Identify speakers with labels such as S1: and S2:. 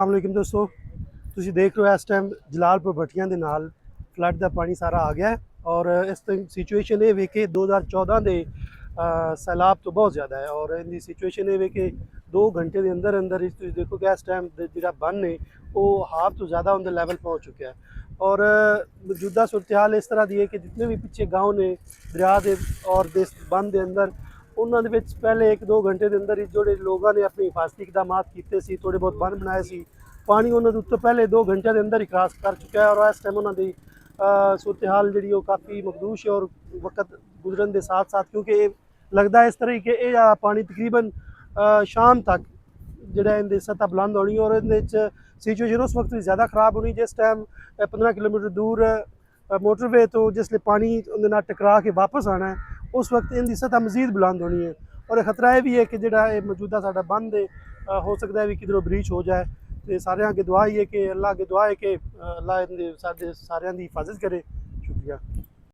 S1: अस्सलामुअलैकुम दोस्तों, ਤੁਸੀਂ ਦੇਖ ਰਹੇ ਹੋ ਇਸ ਟਾਈਮ ਜਲਾਲਪੁਰ ਭੱਟੀਆਂ ਦੇ ਨਾਲ ਫਲੱਡ ਦਾ ਪਾਣੀ ਸਾਰਾ ਆ ਗਿਆ ਹੈ ਔਰ ਇਸ ਸਿਚੁਏਸ਼ਨ ਇਹ ਵੇਖ ਕੇ 2014 ਦੇ ਸੈਲਾਬ ਤੋਂ ਬਹੁਤ ਜ਼ਿਆਦਾ ਹੈ ਔਰ ਇਹਦੀ ਸਿਚੁਏਸ਼ਨ ਇਹ ਵੇਖ ਕੇ 2 ਘੰਟੇ ਦੇ ਅੰਦਰ ਅੰਦਰ ਇਸ ਤੁਸੀਂ ਦੇਖੋ ਕਿ ਇਸ ਟਾਈਮ ਜਿਹੜਾ ਬੰਨ ਹੈ ਉਹ ਹਾਫ ਤੋਂ ज़्यादा ਉਹਦੇ ਲੈਵਲ ਪਹੁੰਚ ਚੁੱਕਿਆ ਹੈ ਔਰ ਮੌਜੂਦਾ सूरत हाल ਇਸ ਤਰ੍ਹਾਂ ਦੀ ਹੈ ਕਿ ਜਿतने ਵੀ ਪਿੱਛੇ गाँव ਨੇ ਦਰਿਆ ਦੇ ਔਰ des ਬੰਨ ਦੇ ਅੰਦਰ ਉਹਨਾਂ ਦੇ ਵਿੱਚ ਪਹਿਲੇ 1-2 ਘੰਟੇ ਦੇ ਅੰਦਰ ਹੀ ਜਿਹੜੇ ਲੋਕਾਂ ਨੇ ਆਪਣੀ ਹਿਫਾਜ਼ਤੀ ਇਕਦਾਮਾਤ ਕੀਤੇ ਸੀ, ਥੋੜ੍ਹੇ ਬਹੁਤ ਬੰਨ ਬਣਾਏ ਸੀ, ਪਾਣੀ ਉਹਨਾਂ ਦੇ ਉੱਤੇ ਪਹਿਲੇ 2 ਘੰਟਿਆਂ ਦੇ ਅੰਦਰ ਹੀ ਕ੍ਰਾਸ ਕਰ ਚੁੱਕਾ ਹੈ ਔਰ ਇਸ ਟਾਈਮ ਉਹਨਾਂ ਦੀ सूरत हाल ਜਿਹੜੀ ਉਹ ਕਾਫੀ ਮਖਦੂਸ਼ ਹੈ ਔਰ ਵਕਤ ਗੁਜ਼ਰਨ ਦੇ ਸਾथ साथ क्योंकि ਇਹ ਲੱਗਦਾ ਇਸ ਤਰ੍ਹਾਂ ਹੀ ਕਿ ਇਹ ਪਾਣੀ ਤਕਰੀਬਨ ਸ਼ਾਮ ਤੱਕ ਜਿਹੜਾ ਇਹਦੀ ਸਤ੍ਹਾ ਬੁਲੰਦ ਹੋਣੀ ਔਰ ਇਹਦੇ ਵਿੱਚ ਸਿਚੁਏਸ਼ਨ ਉਸ ਵਕਤ ਵੀ ਜ਼ਿਆਦਾ ਖਰਾਬ ਹੋਣੀ ਜਿਸ ਟਾਈਮ 15 ਕਿਲੋਮੀਟਰ ਦੂਰ मोटरवे तो जिसले पानी उनके नाल टकरा के वापस आना है उस वक्त इनकी सतह मजीद बुलंद होनी है और खतरा यह भी है कि जोड़ा मौजूदा साडा बंद है हो सकता है भी किधरों ब्रीच हो जाए। तो सारे अगे दुआ ही है कि अल्लाह अगे दुआ है कि अल्लाह सारे सारियां दी हिफाजत करे। शुक्रिया।